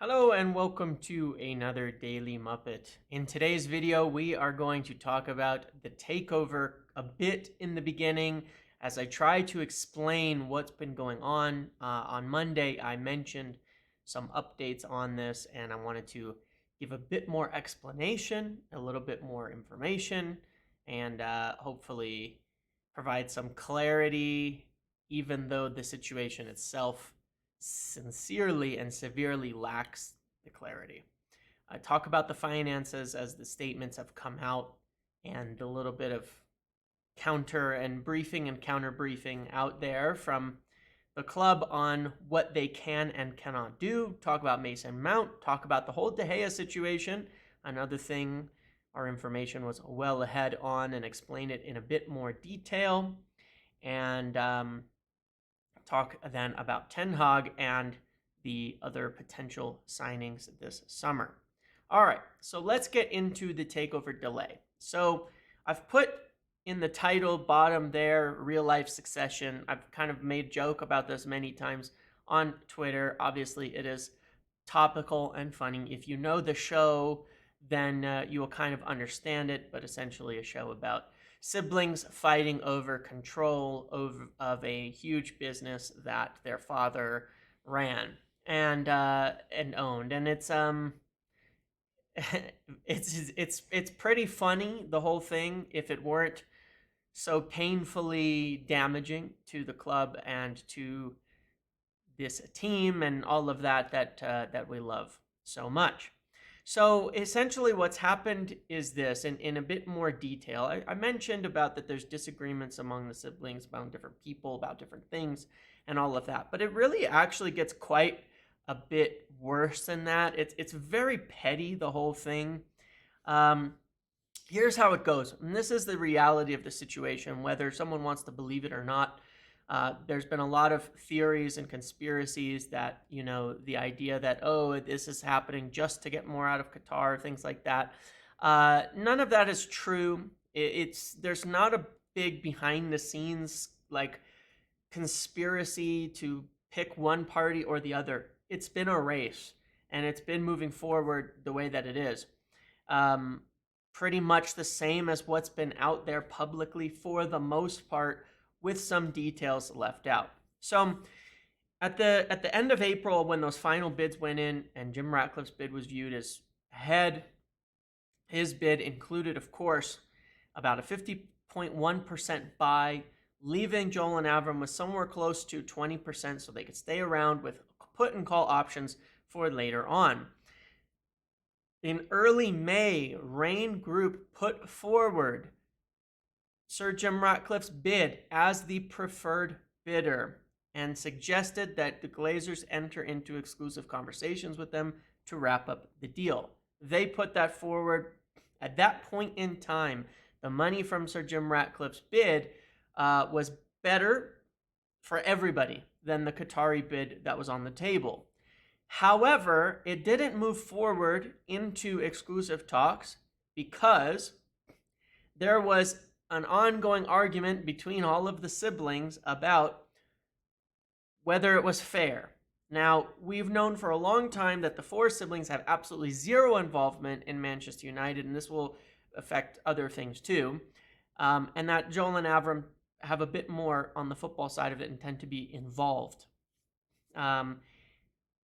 Hello and welcome to another Daily Muppet. In today's video, we are going to talk about the takeover a bit in the beginning as I try to explain what's been going on. On Monday, I mentioned some updates on this and I wanted to give a bit more explanation, a little bit more information, and hopefully provide some clarity, even though the situation itself sincerely and severely lacks the clarity. I talk about the finances as the statements have come out and a little bit of counter and briefing and counter briefing out there from the club on what they can and cannot do. Talk about Mason Mount, talk about the whole De Gea situation, another thing our information was well ahead on, and explain it in a bit more detail. And talk then about Ten Hag and the other potential signings this summer. All right, so let's get into the takeover delay. So I've put in the title bottom there, real life succession. I've kind of made joke about this many times on Twitter. Obviously, it is topical and funny. If you know the show, then you will kind of understand it, but essentially a show about siblings fighting over control of a huge business that their father ran and owned, and it's it's pretty funny, the whole thing, if it weren't so painfully damaging to the club and to this team and all of that we love so much. So essentially what's happened is this, in a bit more detail. I mentioned about that there's disagreements among the siblings about different people, about different things, and all of that. But it really actually gets quite a bit worse than that. It's very petty, the whole thing. Here's how it goes. And this is the reality of the situation, whether someone wants to believe it or not. There's been a lot of theories and conspiracies that, the idea that, oh, this is happening just to get more out of Qatar, things like that. None of that is true. There's not a big behind the scenes like conspiracy to pick one party or the other. It's been a race and it's been moving forward the way that it is. Pretty much the same as what's been out there publicly for the most part, with some details left out. So at the end of April, when those final bids went in and Jim Ratcliffe's bid was viewed as ahead, his bid included, of course, about a 50.1% buy, leaving Joel and Avram with somewhere close to 20% so they could stay around with put and call options for later on. In early May, Rain Group put forward Sir Jim Ratcliffe's bid as the preferred bidder and suggested that the Glazers enter into exclusive conversations with them to wrap up the deal. They put that forward. At that point in time, the money from Sir Jim Ratcliffe's bid was better for everybody than the Qatari bid that was on the table. However, it didn't move forward into exclusive talks because there was an ongoing argument between all of the siblings about whether it was fair. Now, we've known for a long time that the four siblings have absolutely zero involvement in Manchester United, and this will affect other things too, and that Joel and Avram have a bit more on the football side of it and tend to be involved.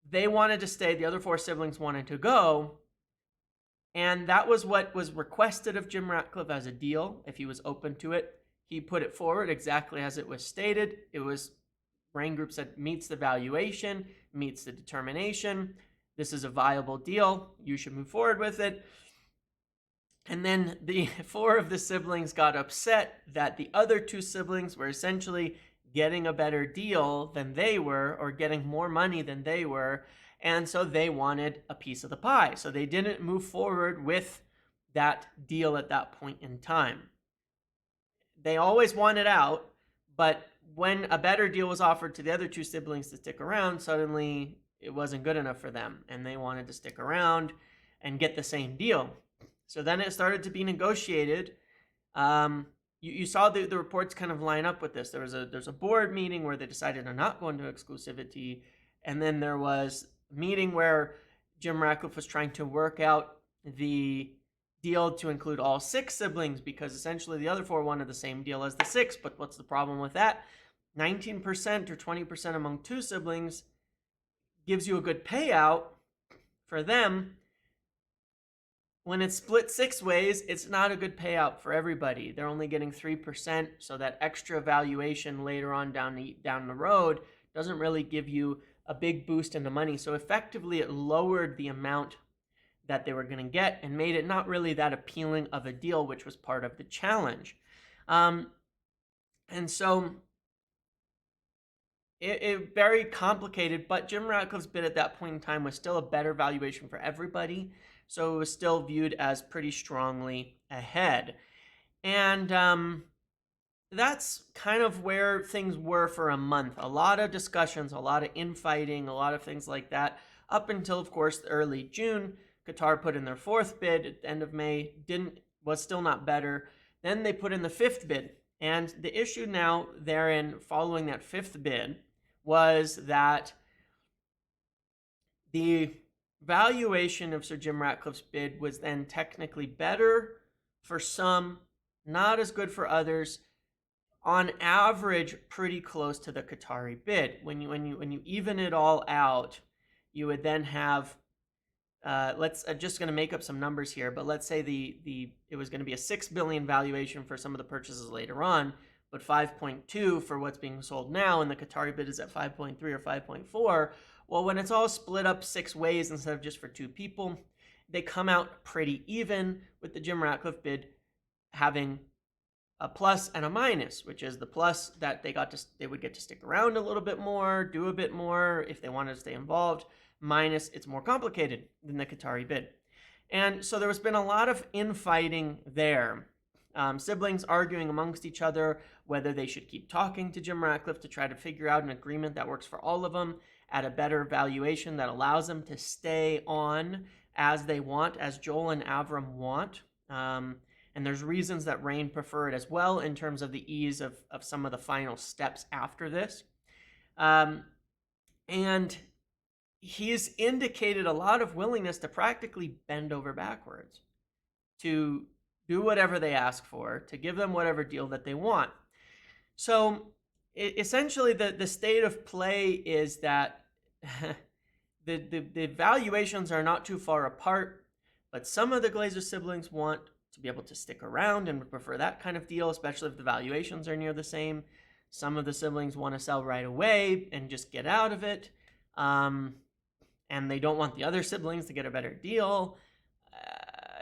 They wanted to stay, the other four siblings wanted to go, and that was what was requested of Jim Ratcliffe as a deal, if he was open to it. He put it forward exactly as it was stated. It was, Rain Group said, meets the valuation, meets the determination. This is a viable deal. You should move forward with it. And then the four of the siblings got upset that the other two siblings were essentially getting a better deal than they were, or getting more money than they were. And so they wanted a piece of the pie. So they didn't move forward with that deal at that point in time. They always wanted out, but when a better deal was offered to the other two siblings to stick around, suddenly it wasn't good enough for them, and they wanted to stick around and get the same deal. So then it started to be negotiated. You saw the reports kind of line up with this. There's a board meeting where they decided to not go into exclusivity, and then there was a meeting where Jim Ratcliffe was trying to work out the deal to include all 6 siblings, because essentially the other 4 wanted the same deal as the 6. But what's the problem with that? 19% or 20% among 2 siblings gives you a good payout for them. When it's split 6 ways, it's not a good payout for everybody. They're only getting 3%, so that extra valuation later on down the road doesn't really give you a big boost in the money. So effectively, it lowered the amount that they were going to get and made it not really that appealing of a deal, which was part of the challenge. And so it very complicated, but Jim Ratcliffe's bid at that point in time was still a better valuation for everybody. So it was still viewed as pretty strongly ahead. And that's kind of where things were for a month. A lot of discussions, a lot of infighting, a lot of things like that, up until, of course, early June. Qatar put in their 4th bid at the end of May, was still not better. Then they put in the 5th bid. And the issue now therein, following that 5th bid, was that the valuation of Sir Jim Ratcliffe's bid was then technically better for some, not as good for others. On average, pretty close to the Qatari bid. When you even it all out, you would then have just going to make up some numbers here, but let's say it was going to be a 6 billion valuation for some of the purchases later on, but 5.2 for what's being sold now, and the Qatari bid is at 5.3 or 5.4. Well, when it's all split up 6 ways instead of just for 2 people, they come out pretty even, with the Jim Ratcliffe bid having a plus and a minus, which is the plus that they would get to stick around a little bit more, do a bit more if they wanted to stay involved. Minus, it's more complicated than the Qatari bid. And so there's been a lot of infighting there. Siblings arguing amongst each other whether they should keep talking to Jim Ratcliffe to try to figure out an agreement that works for all of them at a better valuation that allows them to stay on as they want, as Joel and Avram want. And there's reasons that Rain prefer it as well in terms of the ease of some of the final steps after this. And he's indicated a lot of willingness to practically bend over backwards, to do whatever they ask for, to give them whatever deal that they want. So essentially the state of play is that the valuations are not too far apart, but some of the Glazer siblings want to be able to stick around and would prefer that kind of deal, especially if the valuations are near the same. Some of the siblings want to sell right away and just get out of it. And they don't want the other siblings to get a better deal.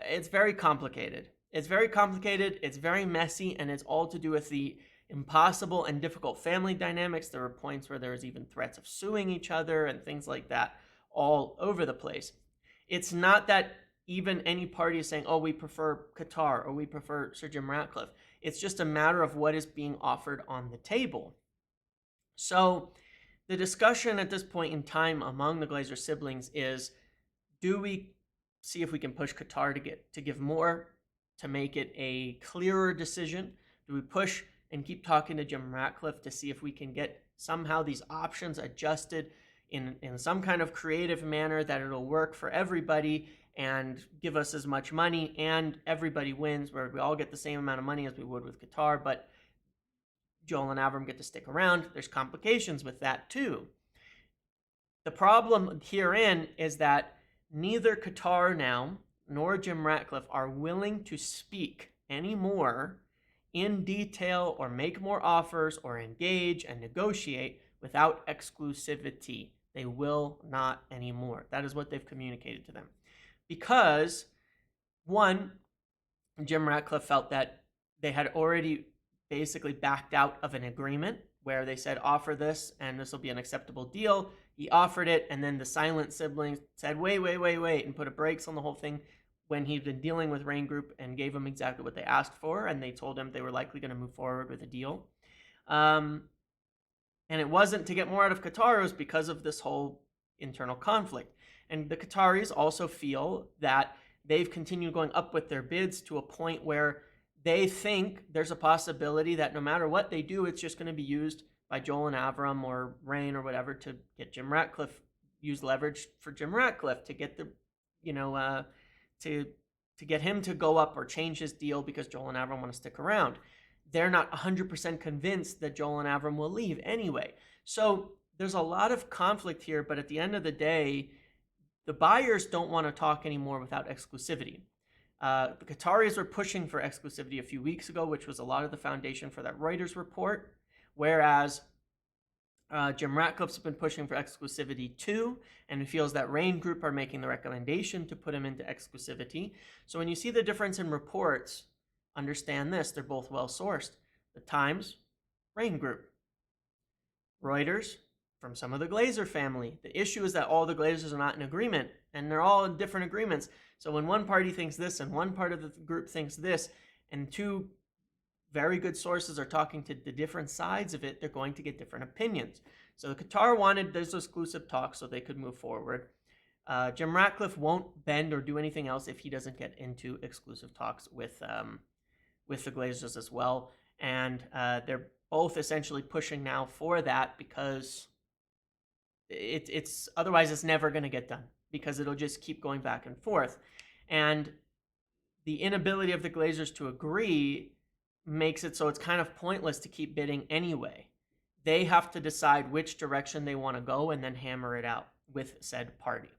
It's very complicated. It's very messy, and it's all to do with the impossible and difficult family dynamics. There were points where there was even threats of suing each other and things like that all over the place. It's not that even any party is saying, oh, we prefer Qatar or we prefer Sir Jim Ratcliffe. It's just a matter of what is being offered on the table. So the discussion at this point in time among the Glazer siblings is, do we see if we can push Qatar to give more, to make it a clearer decision? Do we push and keep talking to Jim Ratcliffe to see if we can get somehow these options adjusted in some kind of creative manner that it'll work for everybody and give us as much money and everybody wins, where we all get the same amount of money as we would with Qatar, but Joel and Avram get to stick around? There's complications with that too. The problem herein is that neither Qatar now nor Jim Ratcliffe are willing to speak anymore in detail or make more offers or engage and negotiate without exclusivity. They will not anymore. That is what they've communicated to them. Because, one, Jim Ratcliffe felt that they had already basically backed out of an agreement where they said, offer this and this will be an acceptable deal. He offered it, and then the silent siblings said, wait, and put a brakes on the whole thing when he'd been dealing with Rain Group and gave them exactly what they asked for, and they told him they were likely going to move forward with a deal. And it wasn't to get more out of Qatar, it was because of this whole internal conflict. And the Qataris also feel that they've continued going up with their bids to a point where they think there's a possibility that no matter what they do, it's just going to be used by Joel and Avram or Rain or whatever to get Jim Ratcliffe use leverage for Jim Ratcliffe to get the, you know, to get him to go up or change his deal because Joel and Avram want to stick around. They're not 100% convinced that Joel and Avram will leave anyway. So there's a lot of conflict here, but at the end of the day, the buyers don't want to talk anymore without exclusivity. The Qataris were pushing for exclusivity a few weeks ago, which was a lot of the foundation for that Reuters report, whereas Jim Ratcliffe's been pushing for exclusivity too, and feels that Rain Group are making the recommendation to put him into exclusivity. So when you see the difference in reports, understand this, they're both well sourced. The Times, Rain Group. Reuters, from some of the Glazer family. The issue is that all the Glazers are not in agreement, and they're all in different agreements. So when one party thinks this and one part of the group thinks this, and two very good sources are talking to the different sides of it, they're going to get different opinions. So the Qatar wanted those exclusive talks so they could move forward. Jim Ratcliffe won't bend or do anything else if he doesn't get into exclusive talks with the Glazers as well. And they're both essentially pushing now for that because it's otherwise it's never going to get done because it'll just keep going back and forth. And the inability of the Glazers to agree makes it so it's kind of pointless to keep bidding anyway. They have to decide which direction they want to go and then hammer it out with said party.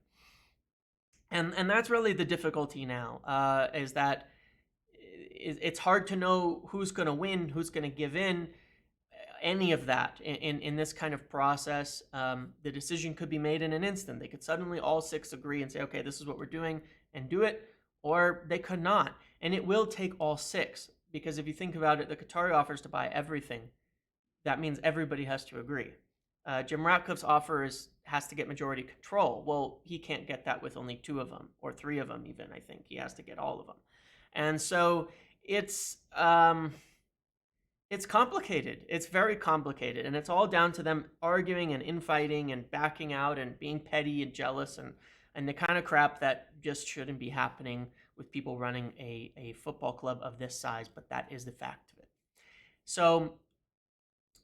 And that's really the difficulty now, is that it's hard to know who's going to win, who's going to give in, any of that in this kind of process. The decision could be made in an instant. They could suddenly all six agree and say, okay, this is what we're doing, and do it, or they could not. And it will take all six, because if you think about it, the Qatari offers to buy everything. That means everybody has to agree. Jim Ratcliffe's offer has to get majority control. Well, he can't get that with only two of them, or three of them even, I think. He has to get all of them. And so it's complicated. It's very complicated, and it's all down to them arguing and infighting and backing out and being petty and jealous and the kind of crap that just shouldn't be happening with people running a football club of this size, but that is the fact of it. So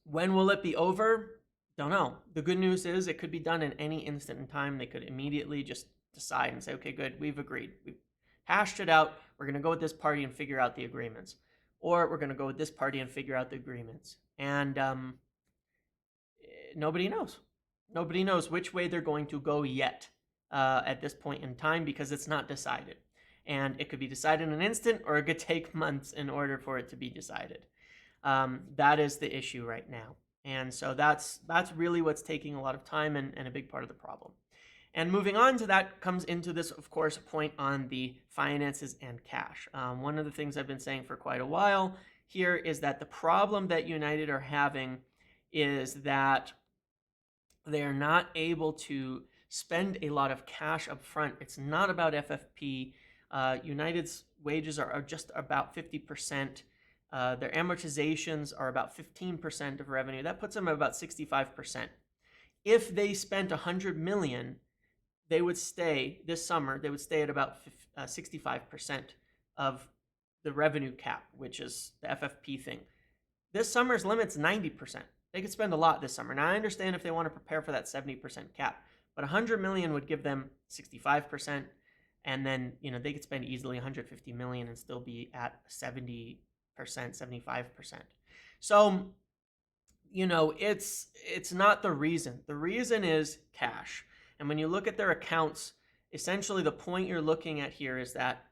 when will it be over? Don't know. The good news is it could be done in any instant in time. They could immediately just decide and say, okay, good, we've agreed. We've hashed it out. We're going to go with this party and figure out the agreements. Or we're going to go with this party and figure out the agreements. And nobody knows. Nobody knows which way they're going to go yet at this point in time, because it's not decided. And it could be decided in an instant, or it could take months in order for it to be decided. That is the issue right now. And so that's really what's taking a lot of time and a big part of the problem. And moving on to that comes into this, of course, point on the finances and cash. One of the things I've been saying for quite a while here is that the problem that United are having is that they are not able to spend a lot of cash up front. It's not about FFP. United's wages are just about 50%. Their amortizations are about 15% of revenue. That puts them at about 65%. If they spent $100 million, they would stay this summer. They would stay at about 65% of the revenue cap, which is the FFP thing. This summer's limit's 90%. They could spend a lot this summer. Now I understand if they want to prepare for that 70% cap, but 100 million would give them 65%, and then they could spend easily 150 million and still be at 70%, 75%. So it's not the reason. The reason is cash. And when you look at their accounts, essentially the point you're looking at here is that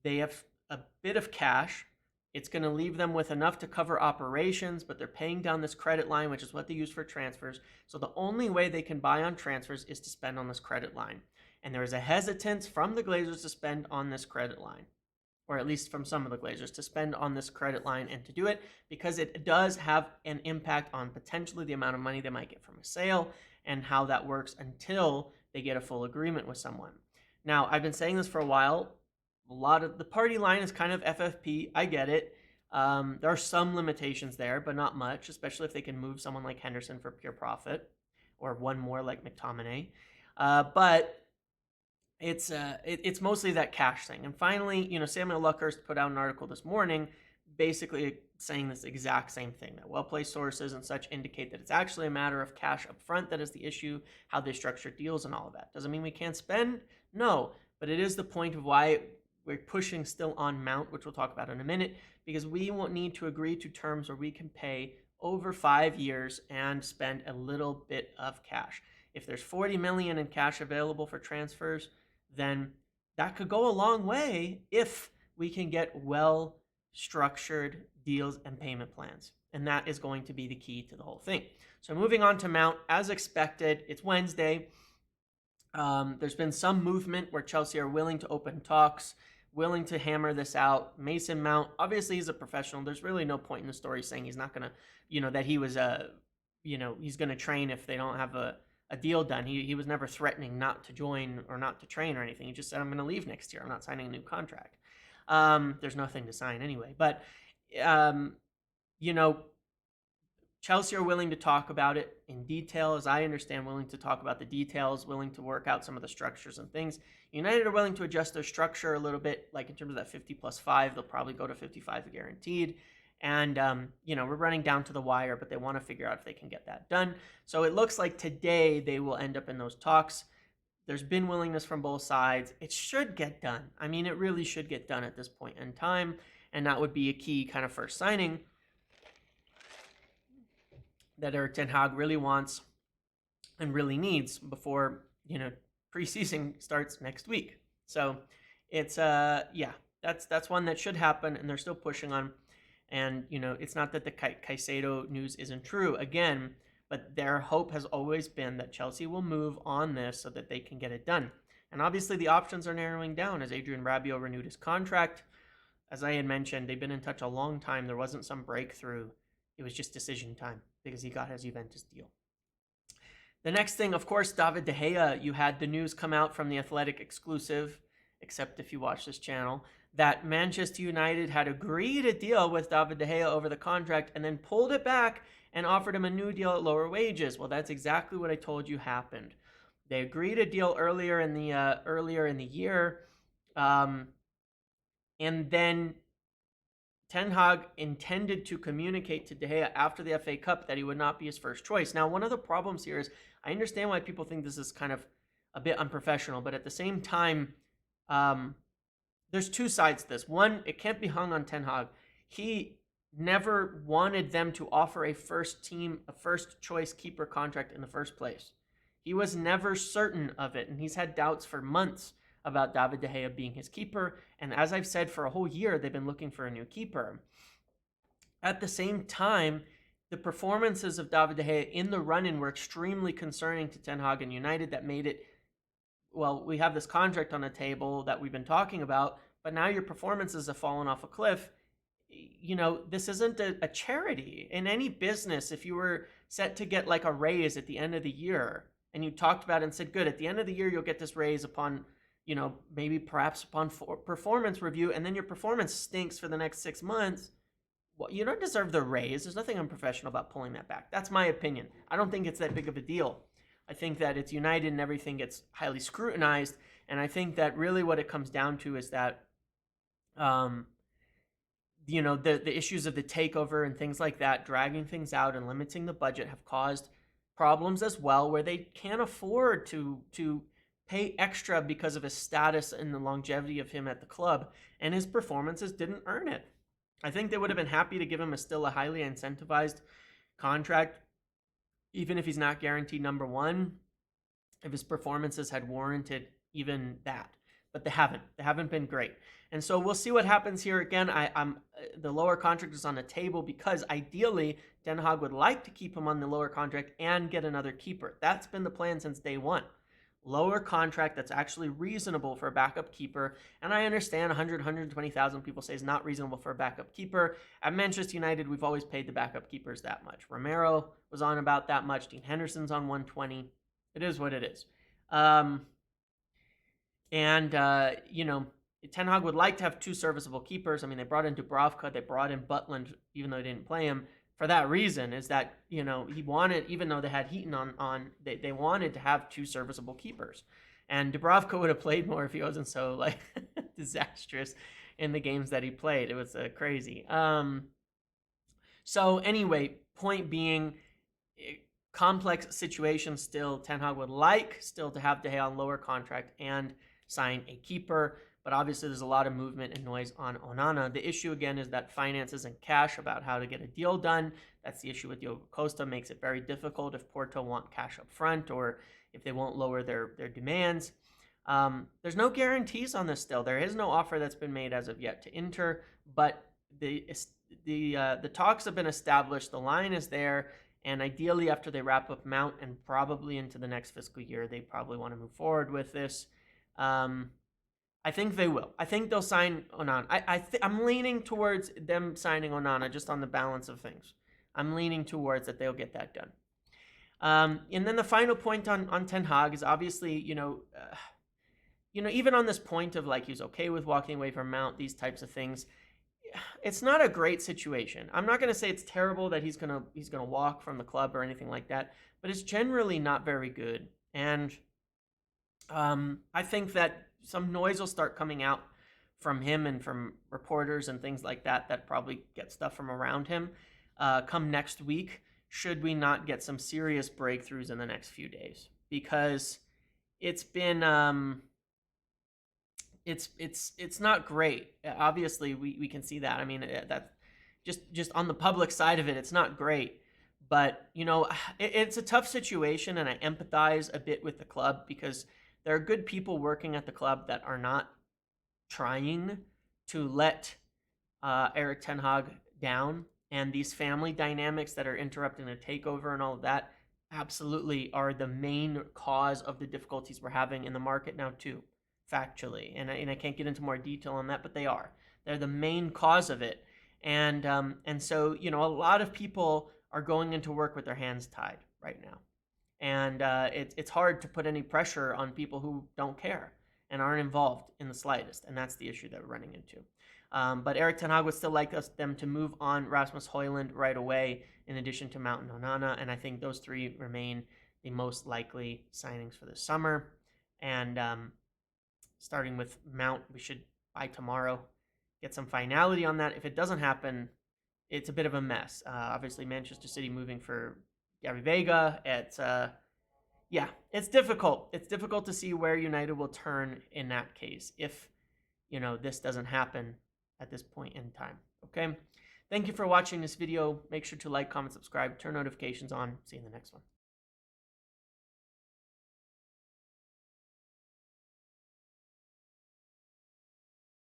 they have a bit of cash. It's going to leave them with enough to cover operations, but they're paying down this credit line, which is what they use for transfers. So the only way they can buy on transfers is to spend on this credit line. And there is a hesitance from the Glazers to spend on this credit line, or at least from some of the Glazers to spend on this credit line and to do it because it does have an impact on potentially the amount of money they might get from a sale and how that works until they get a full agreement with someone. Now, I've been saying this for a while. A lot of the party line is kind of FFP. I get it. There are some limitations there, but not much, especially if they can move someone like Henderson for pure profit, or one more like McTominay. But it's mostly that cash thing. And finally, Samuel Luckhurst put out an article this morning basically saying this exact same thing, that well-placed sources and such indicate that it's actually a matter of cash up front that is the issue, how they structure deals and all of that. Doesn't mean we can't spend? No, but it is the point of why we're pushing still on Mount, which we'll talk about in a minute, because we won't need to agree to terms where we can pay over 5 years and spend a little bit of cash. If there's 40 million in cash available for transfers, then that could go a long way if we can get well structured deals and payment plans. And that is going to be the key to the whole thing. So moving on to Mount, as expected, it's Wednesday. There's been some movement where Chelsea are willing to open talks, willing to hammer this out. Mason Mount, obviously he's a professional. There's really no point in the story saying he's not going to, that he was he's going to train if they don't have a deal done. He was never threatening not to join or not to train or anything. He just said, I'm going to leave next year. I'm not signing a new contract. There's nothing to sign anyway. But, Chelsea are willing to talk about it in detail, as I understand, willing to talk about the details, willing to work out some of the structures and things. United are willing to adjust their structure a little bit, like in terms of that 50 plus 5, they'll probably go to 55 guaranteed. And, we're running down to the wire, but they want to figure out if they can get that done. So it looks like today they will end up in those talks. There's been willingness from both sides. It should get done. I mean, it really should get done at this point in time. And that would be a key kind of first signing that Ten Hag really wants and really needs before, preseason starts next week. So it's, that's one that should happen, and they're still pushing on. And, it's not that the Caicedo news isn't true, again, but their hope has always been that Chelsea will move on this so that they can get it done. And obviously the options are narrowing down as Adrian Rabiot renewed his contract. As I had mentioned, they've been in touch a long time. There wasn't some breakthrough. It was just decision time because he got his Juventus deal. The next thing, of course, David De Gea. You had the news come out from the Athletic exclusive, except if you watch this channel, that Manchester United had agreed a deal with David De Gea over the contract and then pulled it back and offered him a new deal at lower wages. Well, that's exactly what I told you happened. They agreed a deal earlier in the year, and then Ten Hag intended to communicate to De Gea after the FA Cup that he would not be his first choice. Now, one of the problems here is I understand why people think this is kind of a bit unprofessional, but at the same time, there's two sides to this. One, it can't be hung on Ten Hag. He never wanted them to offer a first choice keeper contract in the first place. He was never certain of it, and he's had doubts for months about David De Gea being his keeper. And as I've said, for a whole year, they've been looking for a new keeper. At the same time, the performances of David De Gea in the run-in were extremely concerning to Ten Hag and United. That made it, well, we have this contract on the table that we've been talking about, but now your performances have fallen off a cliff. This isn't a charity. In any business, if you were set to get like a raise at the end of the year, and you talked about it and said, good, at the end of the year, you'll get this raise upon maybe perhaps upon performance review, and then your performance stinks for the next 6 months, well, you don't deserve the raise. There's nothing unprofessional about pulling that back. That's my opinion. I don't think it's that big of a deal. I think that it's United and everything gets highly scrutinized, and I think that really what it comes down to is that, the issues of the takeover and things like that, dragging things out and limiting the budget have caused problems as well, where they can't afford to pay extra because of his status and the longevity of him at the club, and his performances didn't earn it. I think they would have been happy to give him still a highly incentivized contract, even if he's not guaranteed number one, if his performances had warranted even that. But they haven't. They haven't been great. And so we'll see what happens here. Again, the lower contract is on the table because ideally Den Hag would like to keep him on the lower contract and get another keeper. That's been the plan since day one. Lower contract that's actually reasonable for a backup keeper. And I understand 120,000 people say is not reasonable for a backup keeper. At Manchester United, we've always paid the backup keepers that much. Romero was on about that much. Dean Henderson's on 120. It is what it is. Ten Hag would like to have two serviceable keepers. I mean, they brought in Dubravka, they brought in Butland, even though they didn't play him. For that reason is that, he wanted, even though they had Heaton on, they wanted to have two serviceable keepers. And Dubravka would have played more if he wasn't so, disastrous. in the games that he played. It was crazy. So anyway, point being, complex situation still. Ten Hag would like still to have De Gea on lower contract and sign a keeper, but obviously there's a lot of movement and noise on Onana. The issue again is that finances and cash about how to get a deal done. That's the issue with Diogo Costa. Makes it very difficult if Porto want cash up front or if they won't lower their demands. There's no guarantees on this still. There is no offer that's been made as of yet to Inter, but the talks have been established. The line is there, and ideally after they wrap up Mount and probably into the next fiscal year, they probably want to move forward with this. I think they will. I think they'll sign Onana. I'm leaning towards them signing Onana just on the balance of things. I'm leaning towards that they'll get that done. And then the final point on Ten Hag is obviously, even on this point of like he's okay with walking away from Mount, these types of things, it's not a great situation. I'm not going to say it's terrible that he's gonna walk from the club or anything like that, but it's generally not very good. And I think that some noise will start coming out from him and from reporters and things like that that probably get stuff from around him come next week, should we not get some serious breakthroughs in the next few days, because it's been it's not great. Obviously we can see that. I mean, that just on the public side of it, it's not great. But it's a tough situation, and I empathize a bit with the club because there are good people working at the club that are not trying to let Erik Ten Hag down, and these family dynamics that are interrupting the takeover and all of that absolutely are the main cause of the difficulties we're having in the market now too, factually. And I can't get into more detail on that, but they are. They're the main cause of it. And so, a lot of people are going into work with their hands tied right now. And it's hard to put any pressure on people who don't care and aren't involved in the slightest. And that's the issue that we're running into. But Erik Ten Hag would still like them to move on Rasmus Højlund right away, in addition to Mount and Onana. And I think those three remain the most likely signings for the summer. And starting with Mount, we should, by tomorrow, get some finality on that. If it doesn't happen, it's a bit of a mess. Obviously, Manchester City moving for Gary Vega. It's difficult. It's difficult to see where United will turn in that case if, this doesn't happen at this point in time. Okay? Thank you for watching this video. Make sure to like, comment, subscribe, turn notifications on. See you in the next one.